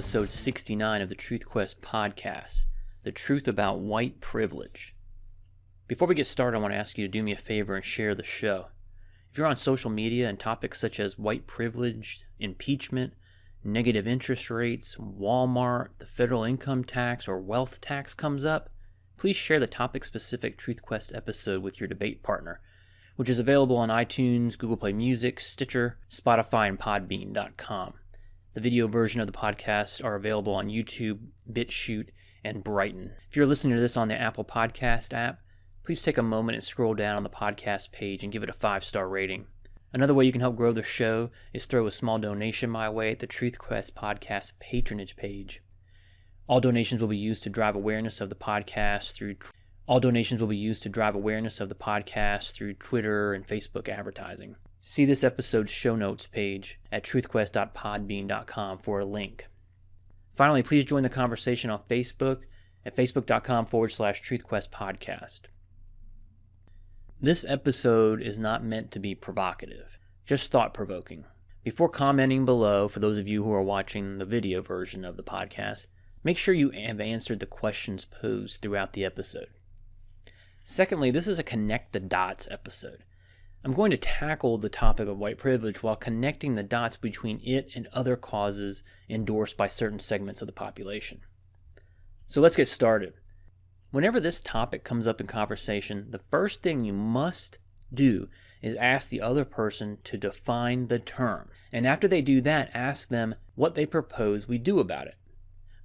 episode 69 of the Truth Quest podcast, The Truth About White Privilege. Before we get started, I want to ask you to do me a favor and share the show. If you're on social media and topics such as white privilege, impeachment, negative interest rates, Walmart, the federal income tax, or wealth tax comes up, please share the topic-specific Truth Quest episode with your debate partner, which is available on iTunes, Google Play Music, Stitcher, Spotify, and Podbean.com. The video version of the podcast are available on YouTube, BitChute, and Brighton. If you're listening to this on the Apple Podcast app, please take a moment and scroll down on the podcast page and give it a 5-star rating. Another way you can help grow the show is throw a small donation my way at the Truth Quest podcast patronage page. All donations will be used to drive awareness of the podcast through Twitter and Facebook advertising. See this episode's show notes page at truthquest.podbean.com for a link. Finally, please join the conversation on Facebook at facebook.com/truthquestpodcast. This episode is not meant to be provocative, just thought-provoking. Before commenting below, for those of you who are watching the video version of the podcast, make sure you have answered the questions posed throughout the episode. Secondly, this is a connect the dots episode. I'm going to tackle the topic of white privilege while connecting the dots between it and other causes endorsed by certain segments of the population. So let's get started. Whenever this topic comes up in conversation, the first thing you must do is ask the other person to define the term. And after they do that, ask them what they propose we do about it.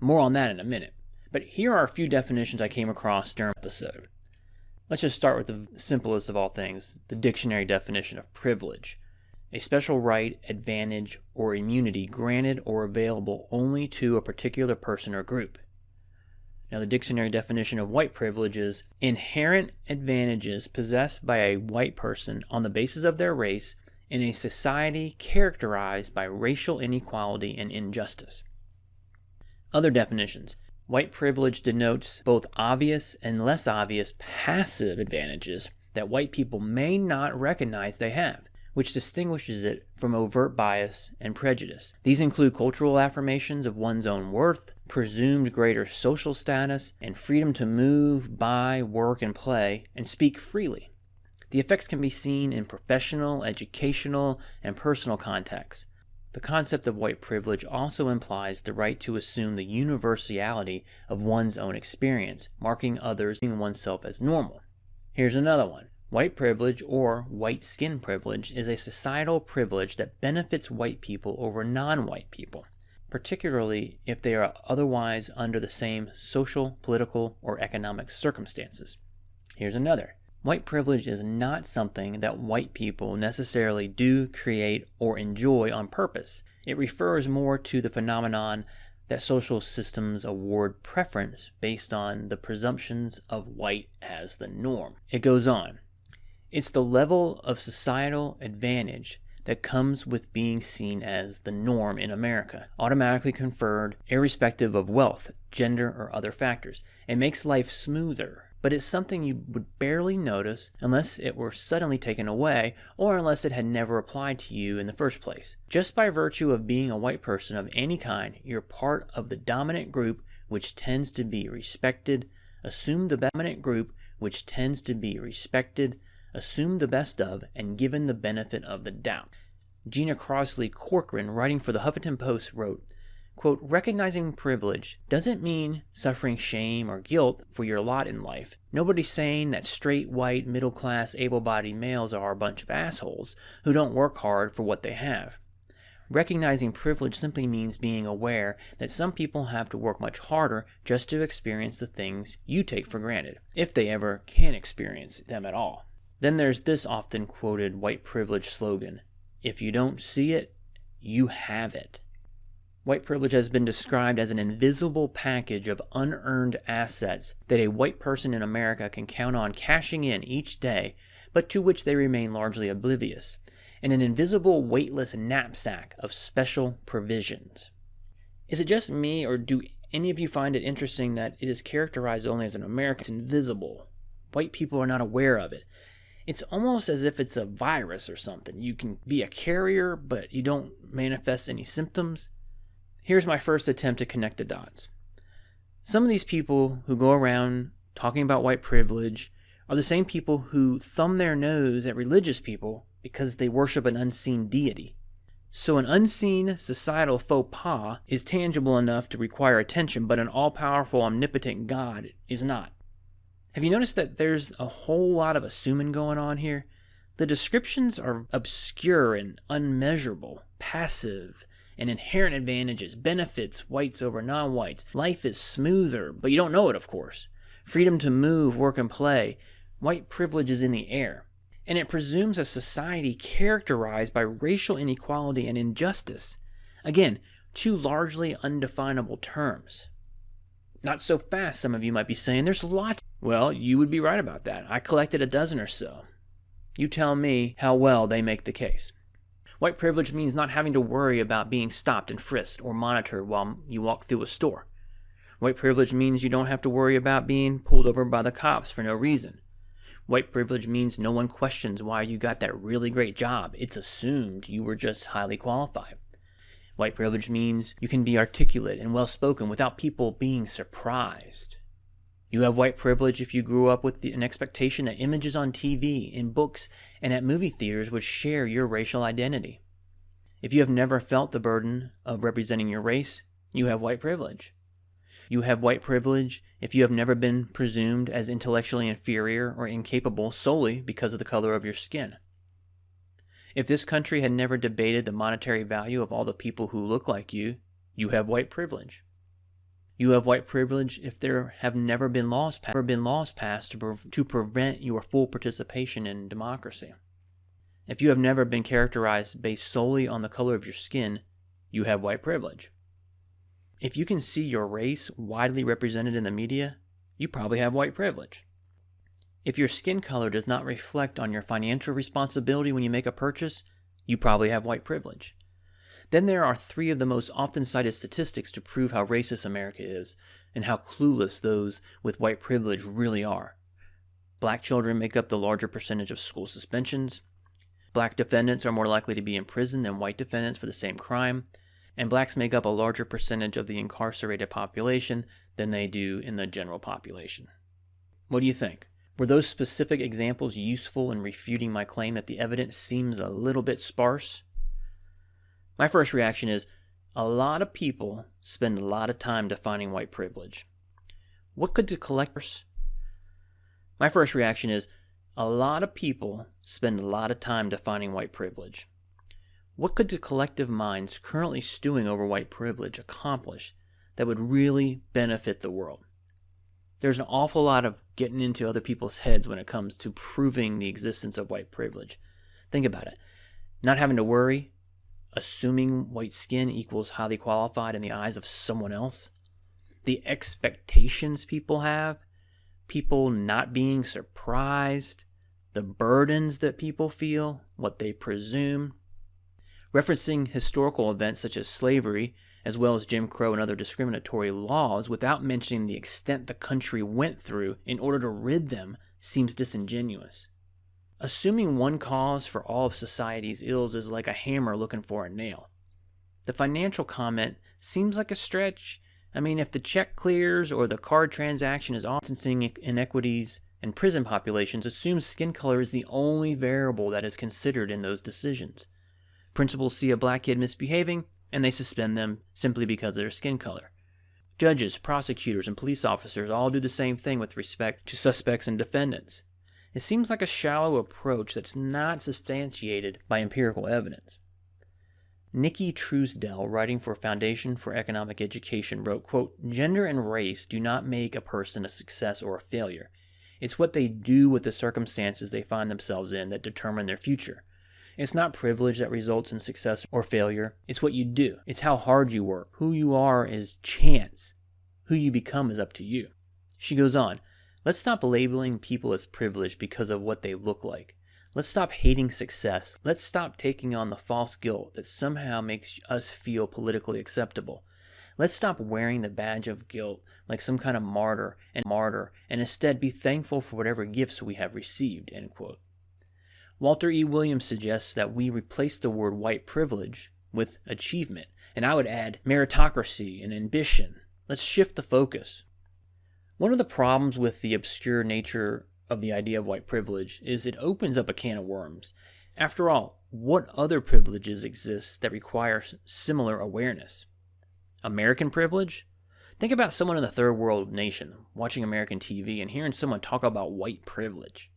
More on that in a minute. But here are a few definitions I came across during the episode. Let's just start with the simplest of all things, the dictionary definition of privilege. A special right, advantage, or immunity granted or available only to a particular person or group. Now, the dictionary definition of white privilege is inherent advantages possessed by a white person on the basis of their race in a society characterized by racial inequality and injustice. Other definitions. White privilege denotes both obvious and less obvious passive advantages that white people may not recognize they have, which distinguishes it from overt bias and prejudice. These include cultural affirmations of one's own worth, presumed greater social status, and freedom to move, buy, work, and play, and speak freely. The effects can be seen in professional, educational, and personal contexts. The concept of white privilege also implies the right to assume the universality of one's own experience, marking others and oneself as normal. Here's another one. White privilege, or white skin privilege, is a societal privilege that benefits white people over non-white people, particularly if they are otherwise under the same social, political, or economic circumstances. Here's another. White privilege is not something that white people necessarily do, create, or enjoy on purpose. It refers more to the phenomenon that social systems award preference based on the presumptions of white as the norm. It goes on. It's the level of societal advantage that comes with being seen as the norm in America, automatically conferred irrespective of wealth, gender, or other factors. It makes life smoother, but it's something you would barely notice unless it were suddenly taken away or unless it had never applied to you in the first place. Just by virtue of being a white person of any kind, you're part of the dominant group which tends to be respected. Assume the best of, and given the benefit of the doubt. Gina Crossley Corcoran, writing for the Huffington Post, wrote, quote, recognizing privilege doesn't mean suffering shame or guilt for your lot in life. Nobody's saying that straight, white, middle-class, able-bodied males are a bunch of assholes who don't work hard for what they have. Recognizing privilege simply means being aware that some people have to work much harder just to experience the things you take for granted, if they ever can experience them at all. Then there's this often quoted white privilege slogan, if you don't see it, you have it. White privilege has been described as an invisible package of unearned assets that a white person in America can count on cashing in each day, but to which they remain largely oblivious, and an invisible weightless knapsack of special provisions. Is it just me, or do any of you find it interesting that it is characterized only as an American? It's invisible. White people are not aware of it. It's almost as if it's a virus or something. You can be a carrier, but you don't manifest any symptoms. Here's my first attempt to connect the dots. Some of these people who go around talking about white privilege are the same people who thumb their nose at religious people because they worship an unseen deity. So an unseen societal faux pas is tangible enough to require attention, but an all-powerful, omnipotent God is not. Have you noticed that there's a whole lot of assuming going on here? The descriptions are obscure and unmeasurable, passive, and inherent advantages, benefits whites over non-whites. Life is smoother, but you don't know it, of course. Freedom to move, work, and play. White privilege is in the air. And it presumes a society characterized by racial inequality and injustice. Again, two largely undefinable terms. Not so fast, some of you might be saying. There's lots. Well, you would be right about that. I collected a dozen or so. You tell me how well they make the case. White privilege means not having to worry about being stopped and frisked or monitored while you walk through a store. White privilege means you don't have to worry about being pulled over by the cops for no reason. White privilege means no one questions why you got that really great job. It's assumed you were just highly qualified. White privilege means you can be articulate and well-spoken without people being surprised. You have white privilege if you grew up with an expectation that images on TV, in books, and at movie theaters would share your racial identity. If you have never felt the burden of representing your race, you have white privilege. You have white privilege if you have never been presumed as intellectually inferior or incapable solely because of the color of your skin. If this country had never debated the monetary value of all the people who look like you, you have white privilege. You have white privilege if there have never been laws passed to prevent your full participation in democracy. If you have never been characterized based solely on the color of your skin, you have white privilege. If you can see your race widely represented in the media, you probably have white privilege. If your skin color does not reflect on your financial responsibility when you make a purchase, you probably have white privilege. Then there are three of the most often cited statistics to prove how racist America is and how clueless those with white privilege really are. Black children make up the larger percentage of school suspensions. Black defendants are more likely to be in prison than white defendants for the same crime. And blacks make up a larger percentage of the incarcerated population than they do in the general population. What do you think? Were those specific examples useful in refuting my claim that the evidence seems a little bit sparse? My first reaction is, a lot of people spend a lot of time defining white privilege. What could the collectors? My first reaction is, a lot of people spend a lot of time defining white privilege. What could the collective minds currently stewing over white privilege accomplish that would really benefit the world? There's an awful lot of getting into other people's heads when it comes to proving the existence of white privilege. Think about it. Not having to worry, assuming white skin equals highly qualified in the eyes of someone else, the expectations people have, people not being surprised, the burdens that people feel, what they presume. Referencing historical events such as slavery, as well as Jim Crow and other discriminatory laws, without mentioning the extent the country went through in order to rid them, seems disingenuous. Assuming one cause for all of society's ills is like a hammer looking for a nail. The financial comment seems like a stretch. I mean, if the check clears or the card transaction is off, licensing inequities and prison populations assume skin color is the only variable that is considered in those decisions. Principals see a black kid misbehaving, and they suspend them simply because of their skin color. Judges, prosecutors, and police officers all do the same thing with respect to suspects and defendants. It seems like a shallow approach that's not substantiated by empirical evidence. Nikki Truesdell, writing for Foundation for Economic Education, wrote, quote, "Gender and race do not make a person a success or a failure. It's what they do with the circumstances they find themselves in that determine their future. It's not privilege that results in success or failure. It's what you do. It's how hard you work. Who you are is chance. Who you become is up to you." She goes on, "Let's stop labeling people as privileged because of what they look like. Let's stop hating success. Let's stop taking on the false guilt that somehow makes us feel politically acceptable. Let's stop wearing the badge of guilt like some kind of martyr and instead be thankful for whatever gifts we have received." End quote. Walter E. Williams suggests that we replace the word white privilege with achievement. And I would add meritocracy and ambition. Let's shift the focus. One of the problems with the obscure nature of the idea of white privilege is it opens up a can of worms. After all, what other privileges exist that require similar awareness? American privilege? Think about someone in a third world nation watching American TV and hearing someone talk about white privilege.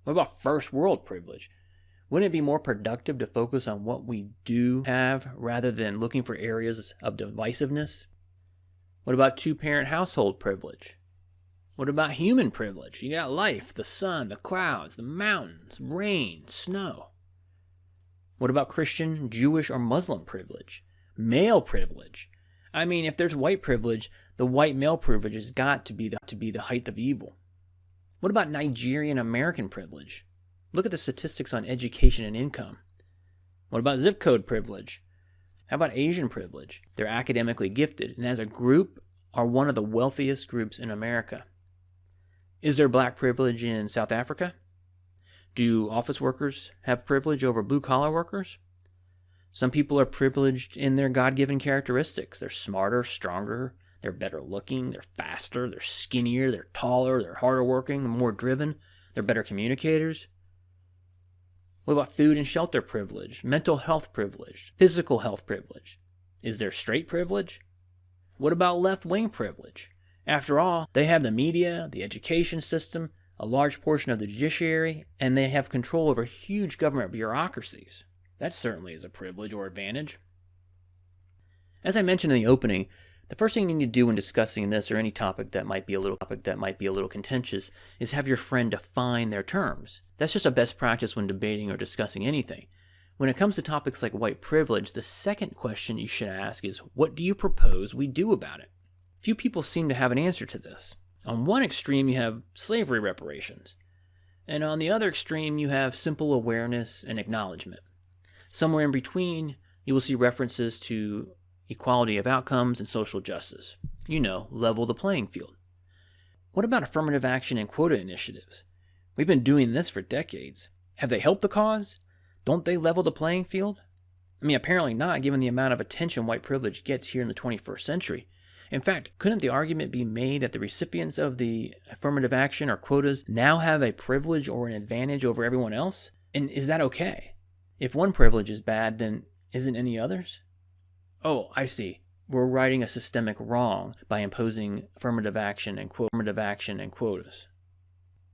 What about first world privilege? Wouldn't it be more productive to focus on what we do have rather than looking for areas of divisiveness? What about two-parent household privilege? What about human privilege? You got life, the sun, the clouds, the mountains, rain, snow. What about Christian, Jewish, or Muslim privilege? Male privilege. I mean, if there's white privilege, the white male privilege has got to be the height of evil. What about Nigerian American privilege? Look at the statistics on education and income. What about zip code privilege? How about Asian privilege? They're academically gifted, and as a group are one of the wealthiest groups in America. Is there black privilege in South Africa? Do office workers have privilege over blue-collar workers? Some people are privileged in their God-given characteristics. They're smarter, stronger, they're better looking, they're faster, they're skinnier, they're taller, they're harder working, they're more driven, they're better communicators. What about food and shelter privilege, mental health privilege, physical health privilege? Is there straight privilege? What about left-wing privilege? After all, they have the media, the education system, a large portion of the judiciary, and they have control over huge government bureaucracies. That certainly is a privilege or advantage. As I mentioned in the opening, the first thing you need to do when discussing this or any topic that might be a little contentious is have your friend define their terms. That's just a best practice when debating or discussing anything. When it comes to topics like white privilege, the second question you should ask is, what do you propose we do about it? Few people seem to have an answer to this. On one extreme, you have slavery reparations. And on the other extreme, you have simple awareness and acknowledgement. Somewhere in between, you will see references to equality of outcomes and social justice. Level the playing field. What about affirmative action and quota initiatives? We've been doing this for decades. Have they helped the cause? Don't they level the playing field? I mean, apparently not, given the amount of attention white privilege gets here in the 21st century. In fact, couldn't the argument be made that the recipients of the affirmative action or quotas now have a privilege or an advantage over everyone else? And is that okay? If one privilege is bad, then isn't any others? Oh, I see. We're righting a systemic wrong by imposing affirmative action and quotas.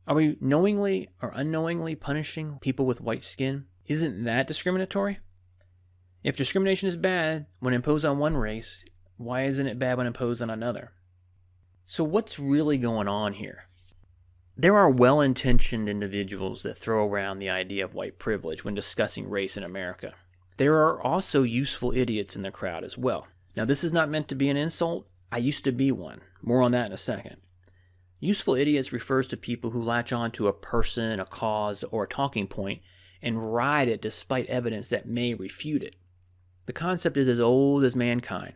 Are we knowingly or unknowingly punishing people with white skin? Isn't that discriminatory? If discrimination is bad when imposed on one race, why isn't it bad when imposed on another? So what's really going on here? There are well-intentioned individuals that throw around the idea of white privilege when discussing race in America. There are also useful idiots in the crowd as well. Now, this is not meant to be an insult. I used to be one. More on that in a second. Useful idiots refers to people who latch on to a person, a cause, or a talking point and ride it despite evidence that may refute it. The concept is as old as mankind.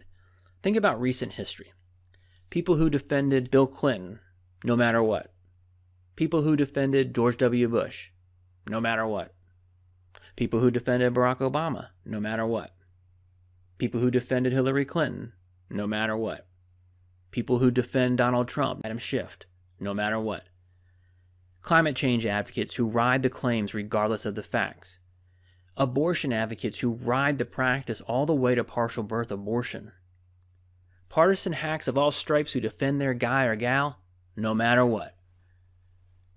Think about recent history. People who defended Bill Clinton, no matter what. People who defended George W. Bush, no matter what. People who defended Barack Obama, no matter what. People who defended Hillary Clinton, no matter what. People who defend Donald Trump, Adam Schiff, no matter what. Climate change advocates who ride the claims regardless of the facts. Abortion advocates who ride the practice all the way to partial birth abortion. Partisan hacks of all stripes who defend their guy or gal, no matter what.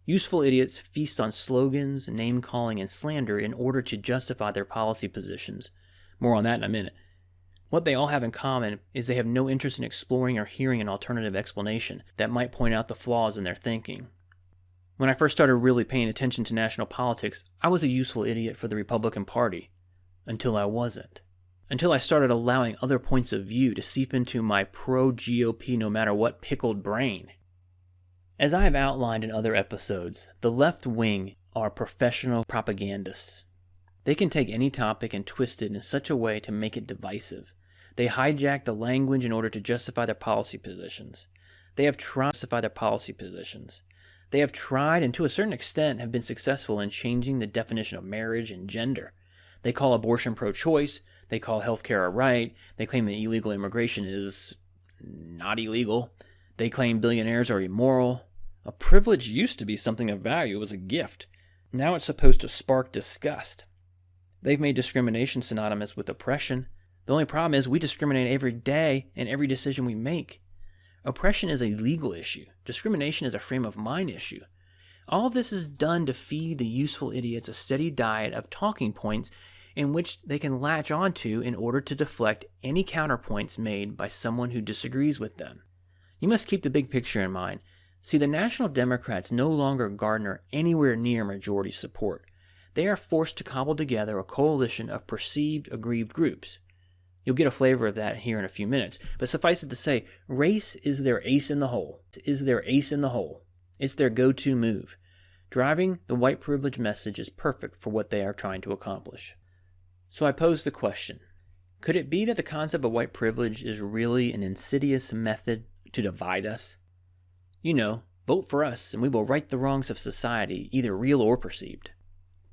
Useful idiots feast on slogans, name-calling, and slander in order to justify their policy positions. More on that in a minute. What they all have in common is they have no interest in exploring or hearing an alternative explanation that might point out the flaws in their thinking. When I first started really paying attention to national politics, I was a useful idiot for the Republican Party. Until I wasn't. Until I started allowing other points of view to seep into my pro-GOP no matter what pickled brain. As I have outlined in other episodes, the left wing are professional propagandists. They can take any topic and twist it in such a way to make it divisive. They hijack the language in order to justify their policy positions. They have tried and to a certain extent have been successful in changing the definition of marriage and gender. They call abortion pro-choice. They call healthcare a right. They claim that illegal immigration is not illegal. They claim billionaires are immoral. A privilege used to be something of value. It was a gift. Now it's supposed to spark disgust. They've made discrimination synonymous with oppression. The only problem is we discriminate every day in every decision we make. Oppression is a legal issue. Discrimination is a frame of mind issue. All of this is done to feed the useful idiots a steady diet of talking points in which they can latch onto in order to deflect any counterpoints made by someone who disagrees with them. You must keep the big picture in mind. See, the National Democrats no longer garner anywhere near majority support. They are forced to cobble together a coalition of perceived aggrieved groups. You'll get a flavor of that here in a few minutes, but suffice it to say, race is their ace in the hole. It's their go-to move. Driving the white privilege message is perfect for what they are trying to accomplish. So I pose the question, could it be that the concept of white privilege is really an insidious method to divide us? You know, vote for us and we will right the wrongs of society, either real or perceived.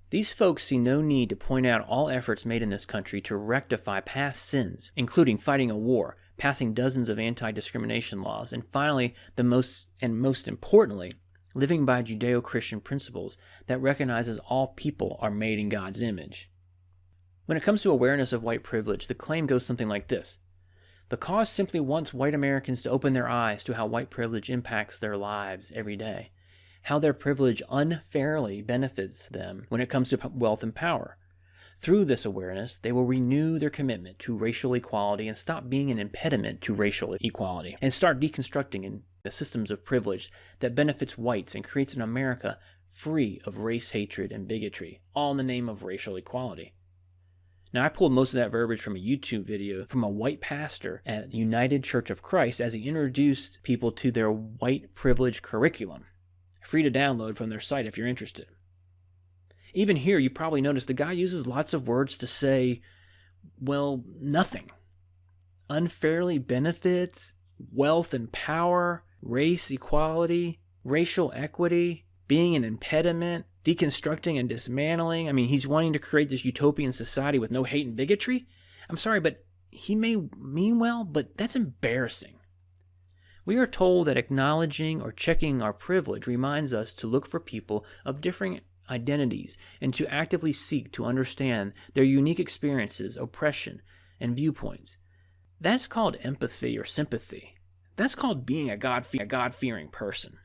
These folks see no need to point out all efforts made in this country to rectify past sins, including fighting a war, passing dozens of anti-discrimination laws, and finally, most importantly, living by Judeo-Christian principles that recognizes all people are made in God's image. When it comes to awareness of white privilege, the claim goes something like this. The cause simply wants white Americans to open their eyes to how white privilege impacts their lives every day, how their privilege unfairly benefits them when it comes to wealth and power. Through this awareness, they will renew their commitment to racial equality and stop being an impediment to racial equality, and start deconstructing the systems of privilege that benefits whites and creates an America free of race hatred and bigotry, all in the name of racial equality. Now, I pulled most of that verbiage from a YouTube video from a white pastor at United Church of Christ as he introduced people to their white privilege curriculum. Free to download from their site if you're interested. Even here, you probably noticed the guy uses lots of words to say, well, nothing. Unfairly benefits, wealth and power, race equality, racial equity, being an impediment, deconstructing and dismantling. I mean, he's wanting to create this utopian society with no hate and bigotry. I'm sorry, but he may mean well, but that's embarrassing. We are told that acknowledging or checking our privilege reminds us to look for people of differing identities and to actively seek to understand their unique experiences, oppression, and viewpoints. That's called empathy or sympathy. That's called being a God-fearing person.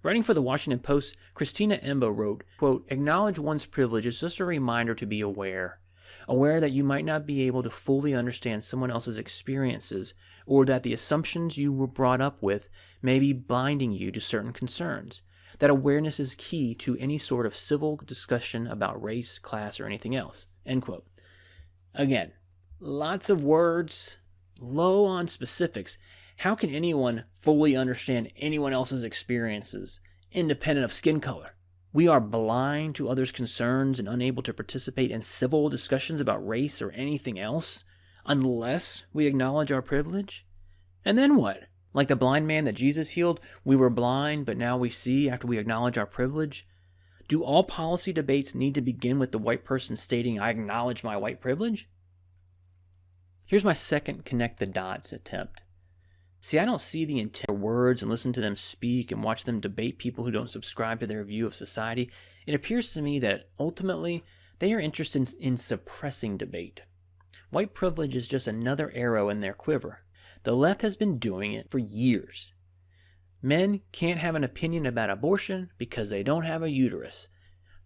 Writing for the Washington Post, Christina Embo wrote, quote, "Acknowledge one's privilege is just a reminder to be aware that you might not be able to fully understand someone else's experiences, or that the assumptions you were brought up with may be blinding you to certain concerns. That awareness is key to any sort of civil discussion about race, class, or anything else." End quote. Again, lots of words, low on specifics. How can anyone fully understand anyone else's experiences, independent of skin color? We are blind to others' concerns and unable to participate in civil discussions about race or anything else unless we acknowledge our privilege? And then what? Like the blind man that Jesus healed, we were blind, but now we see after we acknowledge our privilege? Do all policy debates need to begin with the white person stating, "I acknowledge my white privilege"? Here's my second connect the dots attempt. See, I don't see the intent of words and listen to them speak and watch them debate people who don't subscribe to their view of society. It appears to me that ultimately they are interested in suppressing debate. White privilege is just another arrow in their quiver. The left has been doing it for years. Men can't have an opinion about abortion because they don't have a uterus.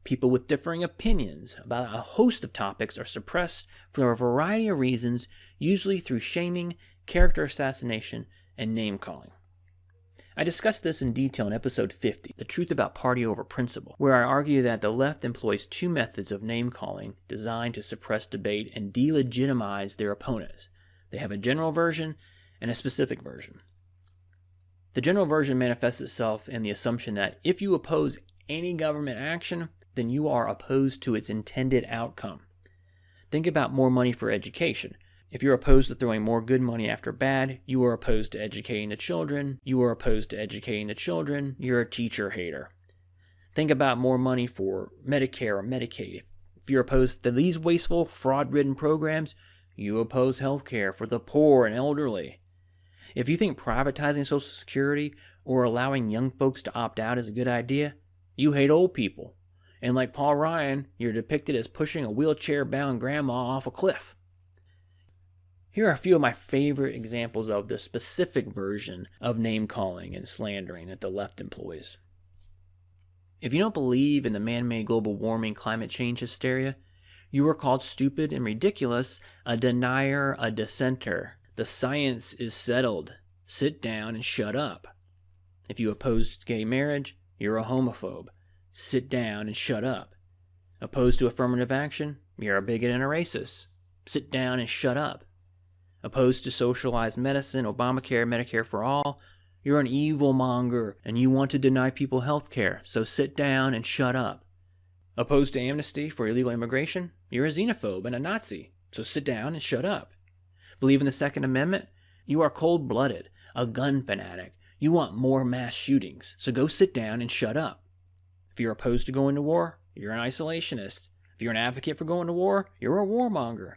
People with differing opinions about a host of topics are suppressed for a variety of reasons, usually through shaming, character assassination, and name-calling. I discussed this in detail in episode 50, The Truth About Party Over Principle, where I argue that the left employs two methods of name-calling designed to suppress debate and delegitimize their opponents. They have a general version and a specific version. The general version manifests itself in the assumption that if you oppose any government action, then you are opposed to its intended outcome. Think about more money for education. If you're opposed to throwing more good money after bad, you are opposed to educating the children. You are opposed to educating the children. You're a teacher hater. Think about more money for Medicare or Medicaid. If If you're opposed to these wasteful, fraud-ridden programs, you oppose health care for the poor and elderly. If you think privatizing Social Security or allowing young folks to opt out is a good idea, you hate old people. And like Paul Ryan, you're depicted as pushing a wheelchair-bound grandma off a cliff. Here are a few of my favorite examples of the specific version of name-calling and slandering that the left employs. If you don't believe in the man-made global warming climate change hysteria, you are called stupid and ridiculous, a denier, a dissenter. The science is settled. Sit down and shut up. If you oppose gay marriage, you're a homophobe. Sit down and shut up. Opposed to affirmative action, you're a bigot and a racist. Sit down and shut up. Opposed to socialized medicine, Obamacare, Medicare for all, you're an evil monger and you want to deny people health care, so sit down and shut up. Opposed to amnesty for illegal immigration, you're a xenophobe and a Nazi, so sit down and shut up. Believe in the Second Amendment? You are cold-blooded, a gun fanatic. You want more mass shootings, so go sit down and shut up. If you're opposed to going to war, you're an isolationist. If you're an advocate for going to war, you're a warmonger.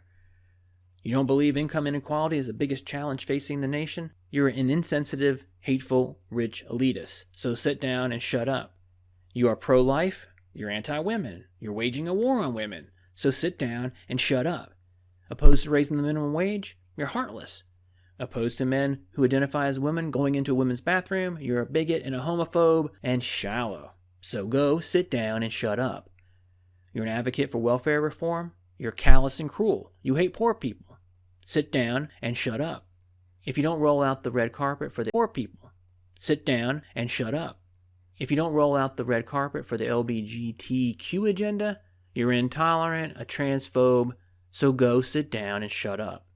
You don't believe income inequality is the biggest challenge facing the nation? You're an insensitive, hateful, rich elitist, so sit down and shut up. You are pro-life? You're anti-women. You're waging a war on women, so sit down and shut up. Opposed to raising the minimum wage? You're heartless. Opposed to men who identify as women going into a women's bathroom? You're a bigot and a homophobe and shallow. So go sit down and shut up. You're an advocate for welfare reform? You're callous and cruel. You hate poor people. Sit down and shut up. If you don't roll out the red carpet for the poor people, sit down and shut up. If you don't roll out the red carpet for the LGBTQ agenda, you're intolerant, a transphobe, so go sit down and shut up.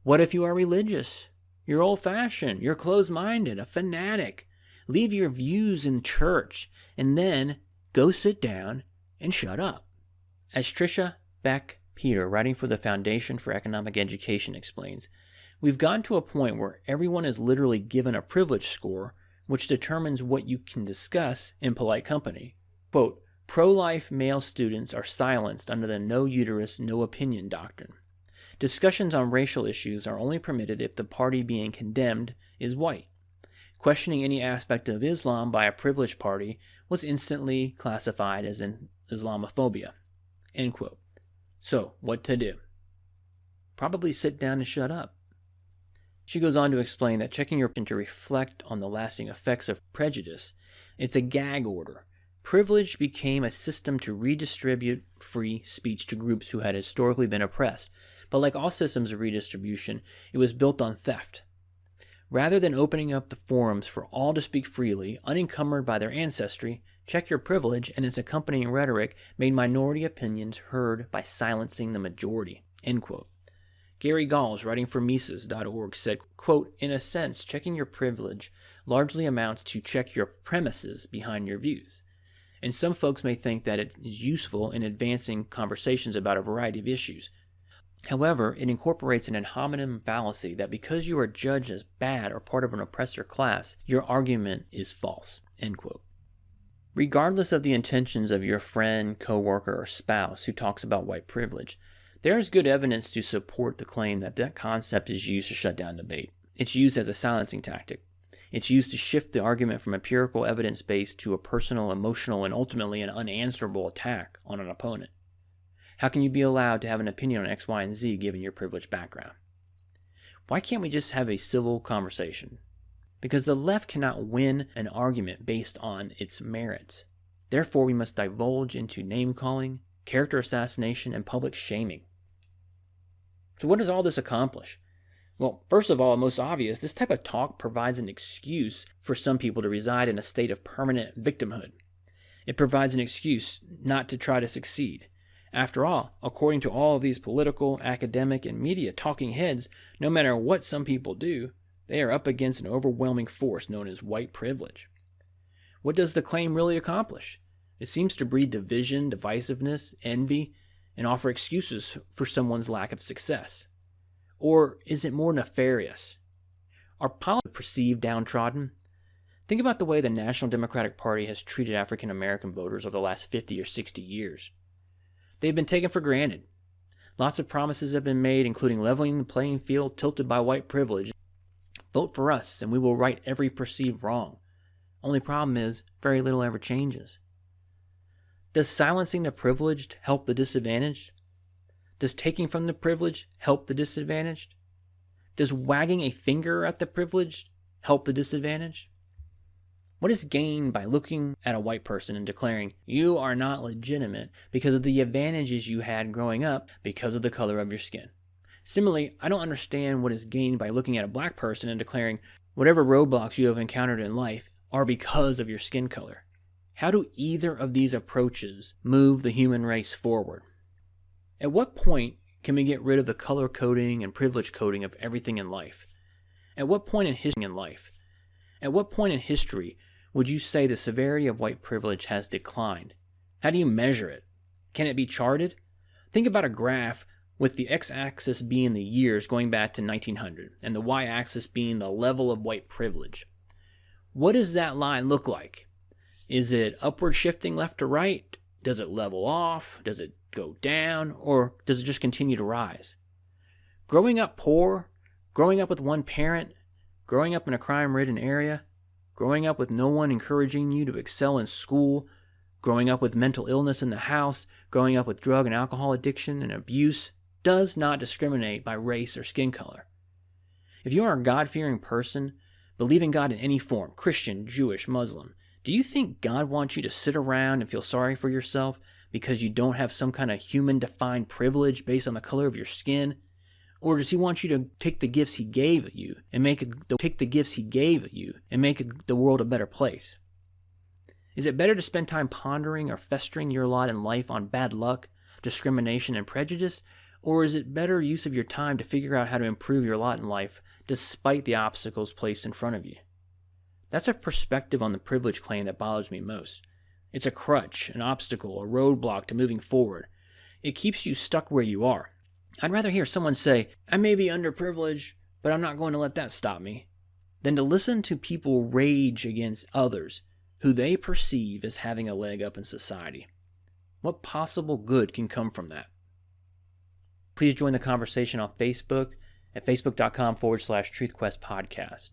What if you are religious? You're old-fashioned, you're closed-minded, a fanatic. Leave your views in church, and then go sit down and shut up. As Tricia Beck Peter, writing for the Foundation for Economic Education, explains, we've gotten to a point where everyone is literally given a privilege score which determines what you can discuss in polite company. Quote, pro-life male students are silenced under the no uterus, no opinion doctrine. Discussions on racial issues are only permitted if the party being condemned is white. Questioning any aspect of Islam by a privileged party was instantly classified as an Islamophobia. End quote. So, what to do? Probably sit down and shut up. She goes on to explain that checking your to reflect on the lasting effects of prejudice, it's a gag order. Privilege became a system to redistribute free speech to groups who had historically been oppressed. But like all systems of redistribution, it was built on theft. Rather than opening up the forums for all to speak freely, unencumbered by their ancestry, check your privilege and its accompanying rhetoric made minority opinions heard by silencing the majority. End quote. Gary Galls, writing for Mises.org, said, quote, in a sense, checking your privilege largely amounts to check your premises behind your views. And some folks may think that it is useful in advancing conversations about a variety of issues. However, it incorporates an ad hominem fallacy that because you are judged as bad or part of an oppressor class, your argument is false. End quote. Regardless of the intentions of your friend, coworker, or spouse who talks about white privilege, there is good evidence to support the claim that that concept is used to shut down debate. It's used as a silencing tactic. It's used to shift the argument from empirical evidence-based to a personal, emotional, and ultimately an unanswerable attack on an opponent. How can you be allowed to have an opinion on X, Y, and Z given your privileged background? Why can't we just have a civil conversation? Because the left cannot win an argument based on its merits. Therefore, we must divulge into name-calling, character assassination, and public shaming. So what does all this accomplish? Well, first of all, most obvious, this type of talk provides an excuse for some people to reside in a state of permanent victimhood. It provides an excuse not to try to succeed. After all, according to all of these political, academic, and media talking heads, no matter what some people do, they are up against an overwhelming force known as white privilege. What does the claim really accomplish? It seems to breed division, divisiveness, envy, and offer excuses for someone's lack of success. Or is it more nefarious? Are politics perceived downtrodden? Think about the way the National Democratic Party has treated African American voters over the last 50 or 60 years. they've been taken for granted. Lots of promises have been made, including leveling the playing field tilted by white privilege. Vote for us, and we will right every perceived wrong. Only problem is, very little ever changes. Does silencing the privileged help the disadvantaged? Does taking from the privileged help the disadvantaged? Does wagging a finger at the privileged help the disadvantaged? What is gained by looking at a white person and declaring, you are not legitimate because of the advantages you had growing up because of the color of your skin? Similarly, I don't understand what is gained by looking at a black person and declaring, whatever roadblocks you have encountered in life are because of your skin color. How do either of these approaches move the human race forward? At what point can we get rid of the color coding and privilege coding of everything in life? At what point in history would you say the severity of white privilege has declined? How do you measure it? Can it be charted? Think about a graph with the x-axis being the years going back to 1900 and the y-axis being the level of white privilege. What does that line look like? Is it upward shifting left to right? Does it level off? Does it go down? Or does it just continue to rise? Growing up poor, growing up with one parent, growing up in a crime-ridden area, growing up with no one encouraging you to excel in school, growing up with mental illness in the house, growing up with drug and alcohol addiction and abuse, does not discriminate by race or skin color. If you are a God-fearing person, believe in God in any form, Christian, Jewish, Muslim, do you think God wants you to sit around and feel sorry for yourself because you don't have some kind of human-defined privilege based on the color of your skin? Or does he want you to take the gifts he gave you and make the world a better place? Is it better to spend time pondering or festering your lot in life on bad luck, discrimination, and prejudice? Or is it better use of your time to figure out how to improve your lot in life despite the obstacles placed in front of you? That's a perspective on the privilege claim that bothers me most. It's a crutch, an obstacle, a roadblock to moving forward. It keeps you stuck where you are. I'd rather hear someone say, I may be underprivileged, but I'm not going to let that stop me, than to listen to people rage against others who they perceive as having a leg up in society. What possible good can come from that? Please join the conversation on Facebook at facebook.com/TruthQuest Podcast.